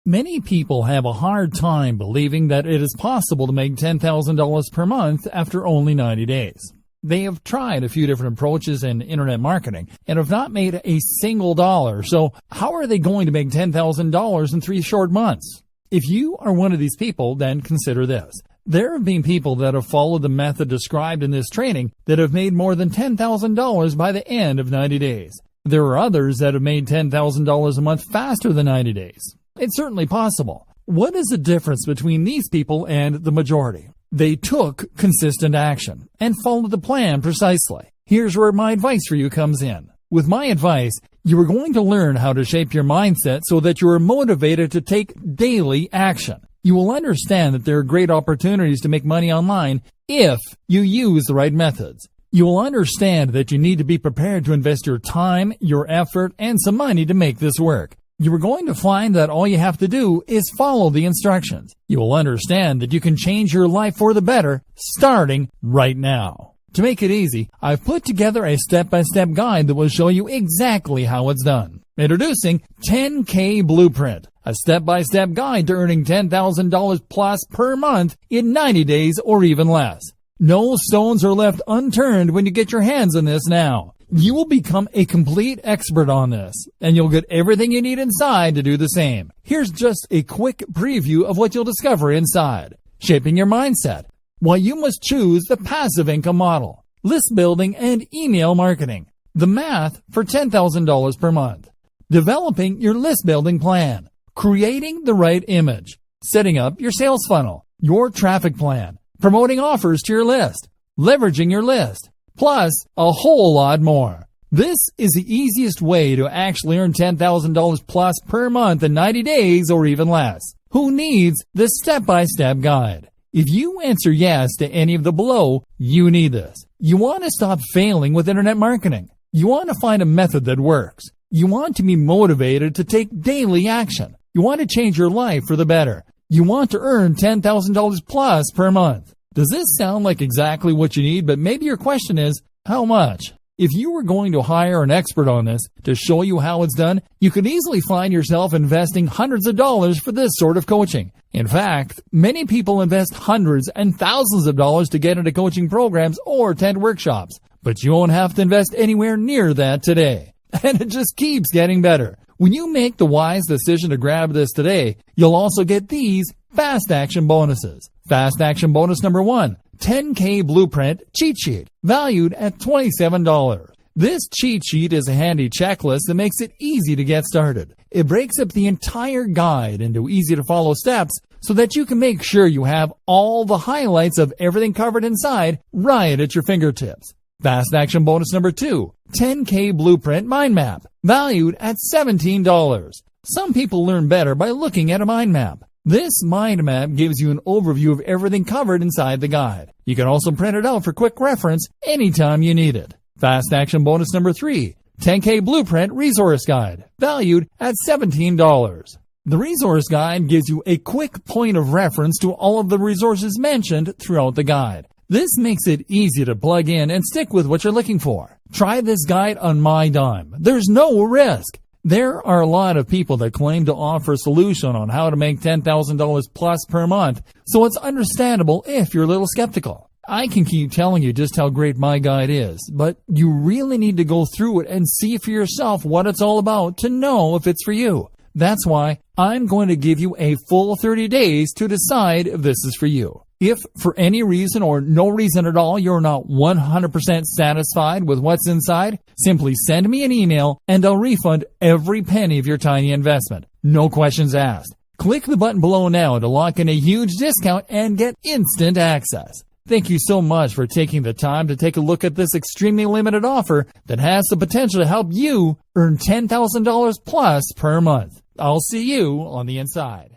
Many people have a hard time believing that it is possible to make $10,000 per month after only 90 days. They have tried a few different approaches in internet marketing and have not made a single dollar. So how are they going to make $10,000 in 3 short months? If you are one of these people, then consider this. There have been people that have followed the method described in this training that have made more than $10,000 by the end of 90 days. There are others that have made $10,000 a month faster than 90 days. It's certainly possible. What is the difference between these people and the majority? They took consistent action and followed the plan precisely. Here's where my advice for you comes in. With my advice, you are going to learn how to shape your mindset so that you are motivated to take daily action. You will understand that there are great opportunities to make money online if you use the right methods. You will understand that you need to be prepared to invest your time, your effort, and some money to make this work. You are going to find that all you have to do is follow the instructions. You will understand that you can change your life for the better starting right now. To make it easy, I've put together a step-by-step guide that will show you exactly how it's done. Introducing 10K Blueprint, a step-by-step guide to earning $10,000 plus per month in 90 days or even less. No stones are left unturned when you get your hands on this now. You will become a complete expert on this, and you'll get everything you need inside to do the same. Here's just a quick preview of what you'll discover inside. Shaping your mindset. Why you must choose the passive income model. List building and email marketing. The math for $10,000 per month. Developing your list building plan. Creating the right image. Setting up your sales funnel. Your traffic plan. Promoting offers to your list. Leveraging your list. Plus a whole lot more. This is the easiest way to actually earn $10,000 plus per month in 90 days or even less. Who needs this step-by-step guide? If you answer yes to any of the below, you need this. You want to stop failing with internet marketing. You want to find a method that works. You want to be motivated to take daily action. You want to change your life for the better. You want to earn $10,000 plus per month. Does this sound like exactly what you need? But maybe your question is, how much? If you were going to hire an expert on this to show you how it's done, you could easily find yourself investing hundreds of dollars for this sort of coaching. In fact, many people invest hundreds and thousands of dollars to get into coaching programs or attend workshops. But you won't have to invest anywhere near that today. And it just keeps getting better. When you make the wise decision to grab this today, you'll also get these fast action bonuses. Fast action bonus number 1, 10K Blueprint Cheat Sheet, valued at $27. This cheat sheet is a handy checklist that makes it easy to get started. It breaks up the entire guide into easy-to-follow steps so that you can make sure you have all the highlights of everything covered inside right at your fingertips. Fast action bonus number 2, 10K Blueprint Mind Map, valued at $17. Some people learn better by looking at a mind map. This mind map gives you an overview of everything covered inside the guide. You can also print it out for quick reference anytime you need it. Fast action bonus number 3, 10K Blueprint Resource Guide, valued at $17. The resource guide gives you a quick point of reference to all of the resources mentioned throughout the guide. This makes it easy to plug in and stick with what you're looking for. Try this guide on my dime. There's no risk. There are a lot of people that claim to offer a solution on how to make $10,000 plus per month, so it's understandable if you're a little skeptical. I can keep telling you just how great my guide is, but you really need to go through it and see for yourself what it's all about to know if it's for you. That's why I'm going to give you a full 30 days to decide if this is for you. If for any reason or no reason at all you're not 100% satisfied with what's inside, simply send me an email and I'll refund every penny of your tiny investment. No questions asked. Click the button below now to lock in a huge discount and get instant access. Thank you so much for taking the time to take a look at this extremely limited offer that has the potential to help you earn $10,000 plus per month. I'll see you on the inside.